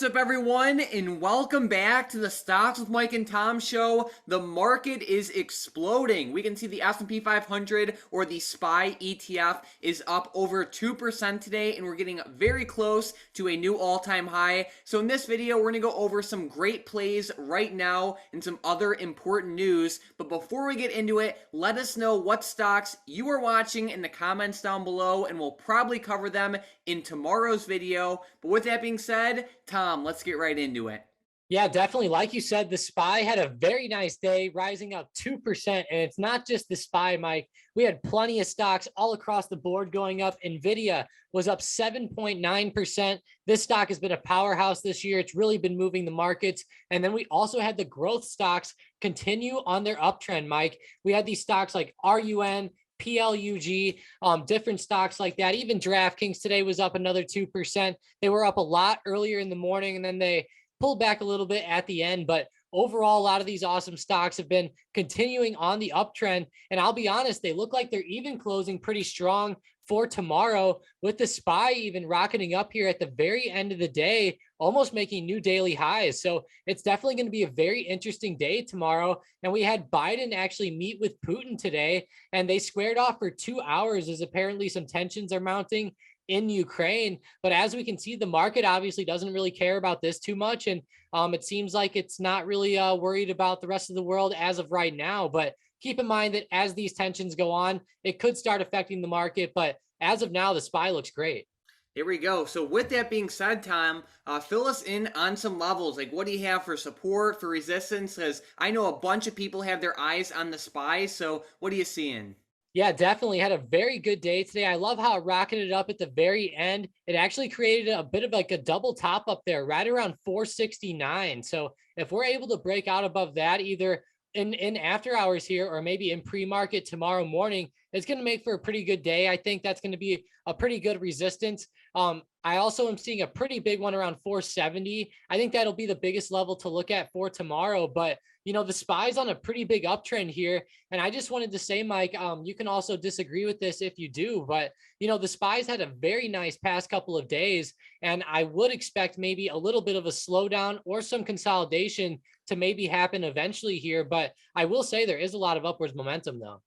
What's up, everyone, and welcome back to the Stocks with Mike and Tom show. The market is exploding. We can see the S&P 500, or the SPY ETF, is up over 2% today, and we're getting very close to a new all-time high. So in this video, we're going to go over some great plays right now and some other important news. But before we get into it, let us know what stocks you are watching in the comments down below, and we'll probably cover them in tomorrow's video. But with that being said, Tom, let's get right into it. Yeah, definitely. Like you said, the SPY had a very nice day, rising up 2%. And it's not just the SPY, Mike. We had plenty of stocks all across the board going up. NVIDIA was up 7.9%. This stock has been a powerhouse this year. It's really been moving the markets. And then we also had the growth stocks continue on their uptrend, Mike. We had these stocks like RUN, PLUG, different stocks like that. Even DraftKings today was up another 2%. They were up a lot earlier in the morning, and then they pulled back a little bit at the end. But overall, a lot of these awesome stocks have been continuing on the uptrend. And I'll be honest, they look like they're even closing pretty strong for tomorrow, with the SPY even rocketing up here at the very end of the day, almost making new daily highs. So it's definitely going to be a very interesting day tomorrow. And we had Biden actually meet with Putin today, and they squared off for 2 hours as apparently some tensions are mounting in Ukraine. But as we can see, the market obviously doesn't really care about this too much. And it seems like it's not really worried about the rest of the world as of right now. But keep in mind that as these tensions go on, it could start affecting the market. But as of now, the SPY looks great. There we go. So with that being said, Tom, fill us in on some levels. Like, what do you have for support, for resistance? Because I know a bunch of people have their eyes on the SPY. So what are you seeing? Yeah, definitely had a very good day today. I love how it rocketed up at the very end. It actually created a bit of like a double top up there, right around 469. So if we're able to break out above that, either in after hours here or maybe in pre-market tomorrow morning, it's going to make for a pretty good day. I think that's going to be a pretty good resistance. I also am seeing a pretty big one around 470. I think that'll be the biggest level to look at for tomorrow. But you know, the SPY's on a pretty big uptrend here. And I just wanted to say, Mike, you can also disagree with this if you do, but you know, the SPY's had a very nice past couple of days, and I would expect maybe a little bit of a slowdown or some consolidation to maybe happen eventually here. But I will say there is a lot of upwards momentum though.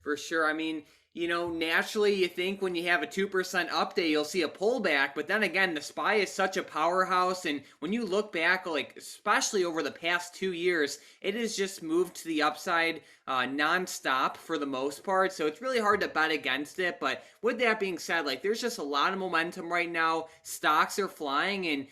For sure. I mean, naturally you think when you have a 2% update, you'll see a pullback. But then again, the SPY is such a powerhouse. And when you look back, like especially over the past 2 years, it has just moved to the upside nonstop for the most part. So it's really hard to bet against it. But with that being said, like there's just a lot of momentum right now. Stocks are flying. And,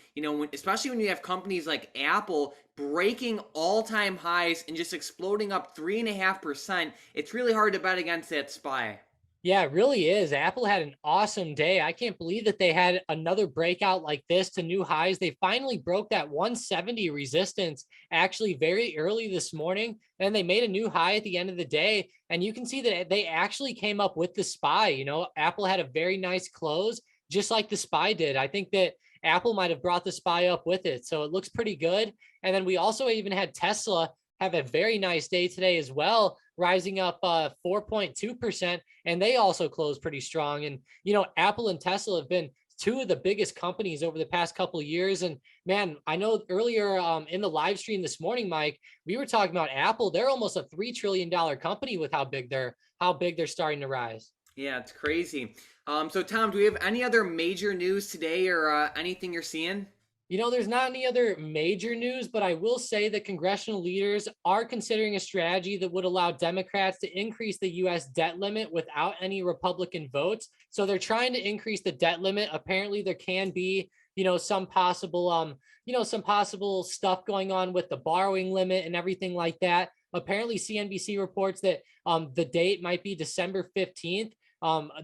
especially when you have companies like Apple breaking all-time highs and just exploding up 3.5%, it's really hard to bet against that SPY. Yeah, it really is. Apple had an awesome day. I can't believe that they had another breakout like this to new highs. They finally broke that 170 resistance actually very early this morning, and they made a new high at the end of the day. And you can see that they actually came up with the SPY. You know, Apple had a very nice close, just like the SPY did. I think that Apple might have brought the SPY up with it. So it looks pretty good. And then we also even had Tesla have a very nice day today as well, rising up 4.2%. And they also closed pretty strong. And, you know, Apple and Tesla have been two of the biggest companies over the past couple of years. And man, I know earlier in the live stream this morning, Mike, we were talking about Apple. They're almost a $3 trillion company with how big they're starting to rise. Yeah, it's crazy. So Tom, do we have any other major news today or anything you're seeing? You know, there's not any other major news, but I will say that congressional leaders are considering a strategy that would allow Democrats to increase the U.S. debt limit without any Republican votes. So they're trying to increase the debt limit. Apparently, there can be, some possible, some possible stuff going on with the borrowing limit and everything like that. Apparently, CNBC reports that the date might be December 15th.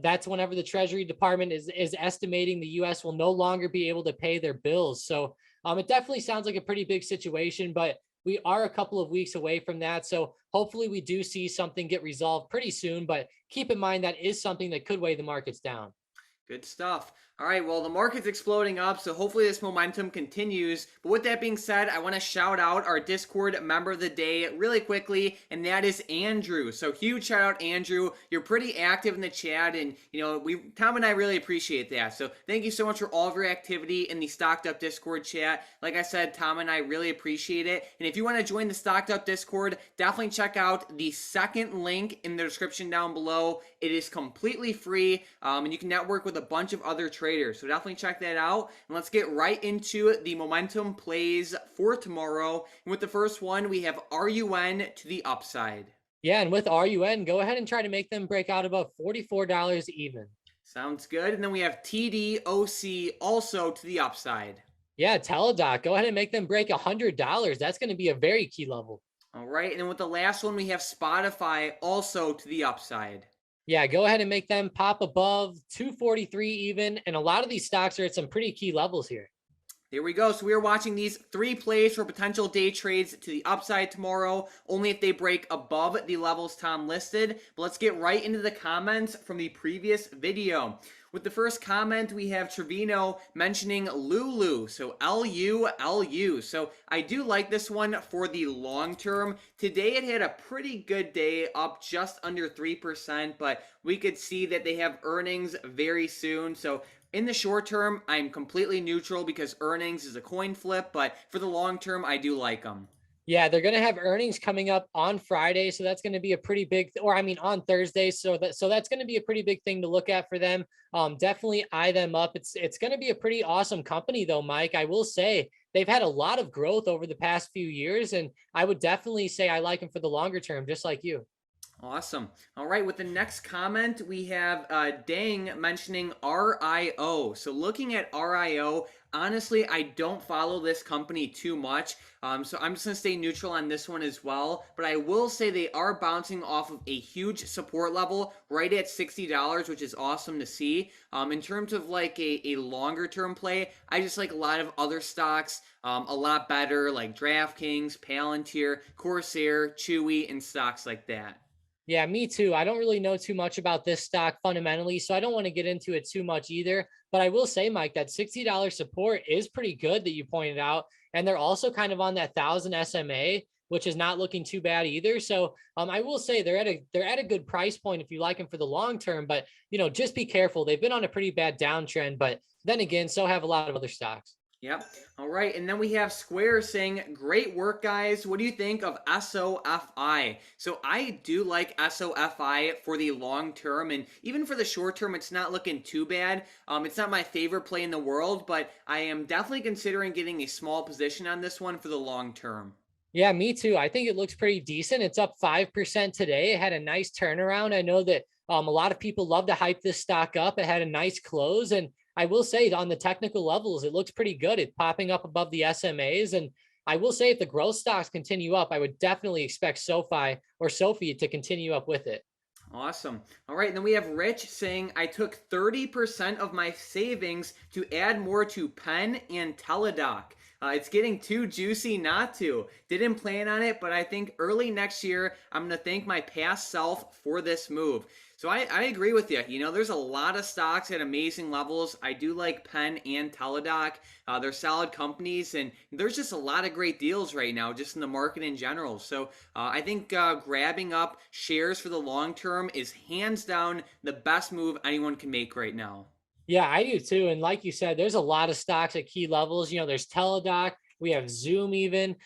That's whenever the Treasury Department is estimating the U.S. will no longer be able to pay their bills. So it definitely sounds like a pretty big situation, but we are a couple of weeks away from that. So hopefully we do see something get resolved pretty soon. But keep in mind that is something that could weigh the markets down. Good stuff. All right, well, the market's exploding up, so hopefully this momentum continues. But with that being said, I want to shout out our Discord member of the day really quickly, and that is Andrew. So huge shout out, Andrew. You're pretty active in the chat, and Tom and I really appreciate that. So thank you so much for all of your activity in the Stocked Up Discord chat. Like I said, Tom and I really appreciate it. And if you want to join the Stocked Up Discord, definitely check out the second link in the description down below. It is completely free, and you can network with a bunch of other traders. So definitely check that out. And let's get right into the momentum plays for tomorrow. And with the first one, we have RUN to the upside. Yeah, and with RUN, go ahead and try to make them break out above $44 even. Sounds good. And then we have TDOC also to the upside. Yeah, Teladoc, go ahead and make them break $100. That's going to be a very key level. All right. And then with the last one, we have Spotify also to the upside. Yeah, go ahead and make them pop above 243 even. And a lot of these stocks are at some pretty key levels here. There we go. So we are watching these 3 plays for potential day trades to the upside tomorrow, only if they break above the levels Tom listed. But let's get right into the comments from the previous video. With the first comment, we have Trevino mentioning Lulu, so L-U-L-U. So I do like this one for the long term. Today it had a pretty good day, up just under 3%, but we could see that they have earnings very soon. So in the short term, I'm completely neutral because earnings is a coin flip, but for the long term, I do like them. Yeah, they're going to have earnings coming up on Friday, so that's going to be a pretty big, on Thursday, so that's going to be a pretty big thing to look at for them. Definitely eye them up. It's going to be a pretty awesome company, though, Mike. I will say they've had a lot of growth over the past few years, and I would definitely say I like them for the longer term, just like you. Awesome. All right, with the next comment, we have Dang mentioning RIO. So looking at RIO, honestly, I don't follow this company too much, so I'm just going to stay neutral on this one as well. But I will say they are bouncing off of a huge support level right at $60, which is awesome to see. In terms of like a longer term play, I just like a lot of other stocks a lot better, like DraftKings, Palantir, Corsair, Chewy, and stocks like that. Yeah, me too. I don't really know too much about this stock fundamentally, so I don't want to get into it too much either. But I will say, Mike, that $60 support is pretty good that you pointed out. And they're also kind of on that 1,000 SMA, which is not looking too bad either. So I will say they're at a good price point if you like them for the long term. But, just be careful. They've been on a pretty bad downtrend. But then again, so have a lot of other stocks. Yep. All right. And then we have Square saying, great work, guys. What do you think of SOFI? So I do like SOFI for the long term. And even for the short term, it's not looking too bad. It's not my favorite play in the world, but I am definitely considering getting a small position on this one for the long term. Yeah, me too. I think it looks pretty decent. It's up 5% today. It had a nice turnaround. I know that a lot of people love to hype this stock up. It had a nice close, and I will say on the technical levels, it looks pretty good. It's popping up above the SMAs. And I will say if the growth stocks continue up, I would definitely expect SoFi or Sophie to continue up with it. Awesome. All right. And then we have Rich saying, I took 30% of my savings to add more to Penn and Teladoc. It's getting too juicy not to. Didn't plan on it, but I think early next year, I'm going to thank my past self for this move. So I agree with you. There's a lot of stocks at amazing levels. I do like Penn and Teladoc. They're solid companies, and there's just a lot of great deals right now just in the market in general. So I think grabbing up shares for the long term is hands down the best move anyone can make right now. Yeah, I do too. And like you said, there's a lot of stocks at key levels. There's Teladoc. We have Zoom even.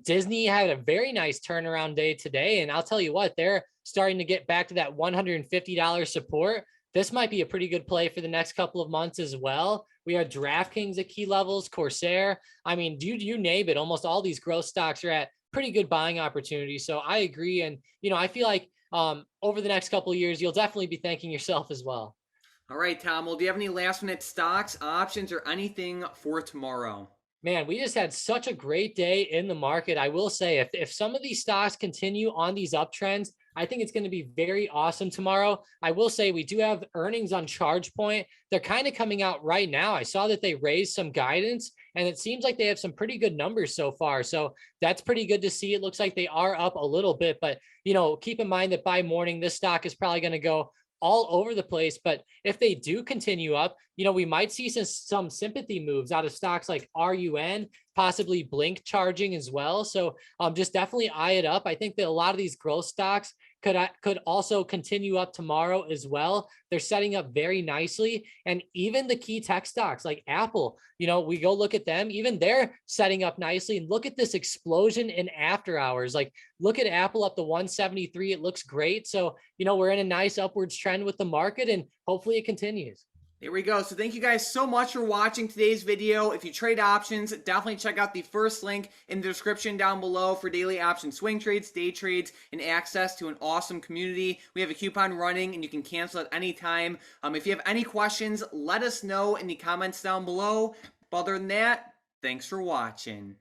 Disney had a very nice turnaround day today. And I'll tell you what, they're starting to get back to that $150 support. This might be a pretty good play for the next couple of months as well. We have DraftKings at key levels, Corsair. I mean, you name it. Almost all these growth stocks are at pretty good buying opportunities. So I agree. And, I feel like over the next couple of years, you'll definitely be thanking yourself as well. All right, Tom. Well, do you have any last minute stocks, options, or anything for tomorrow? Man, we just had such a great day in the market. I will say if some of these stocks continue on these uptrends, I think it's going to be very awesome tomorrow. I will say we do have earnings on ChargePoint. They're kind of coming out right now. I saw that they raised some guidance, and it seems like they have some pretty good numbers so far. So that's pretty good to see. It looks like they are up a little bit, but keep in mind that by morning, this stock is probably going to go all over the place. But if they do continue up, we might see some sympathy moves out of stocks like RUN, possibly Blink charging as well. So just definitely eye it up. I think that a lot of these growth stocks could also continue up tomorrow as well. They're setting up very nicely. And even the key tech stocks like Apple, we go look at them, even they're setting up nicely. And look at this explosion in after hours. Like, look at Apple up to 173. It looks great. So, we're in a nice upwards trend with the market, and hopefully it continues. There we go. So thank you guys so much for watching today's video. If you trade options, definitely check out the first link in the description down below for daily option swing trades, day trades, and access to an awesome community. We have a coupon running and you can cancel at any time. If you have any questions, let us know in the comments down below. But other than that, thanks for watching.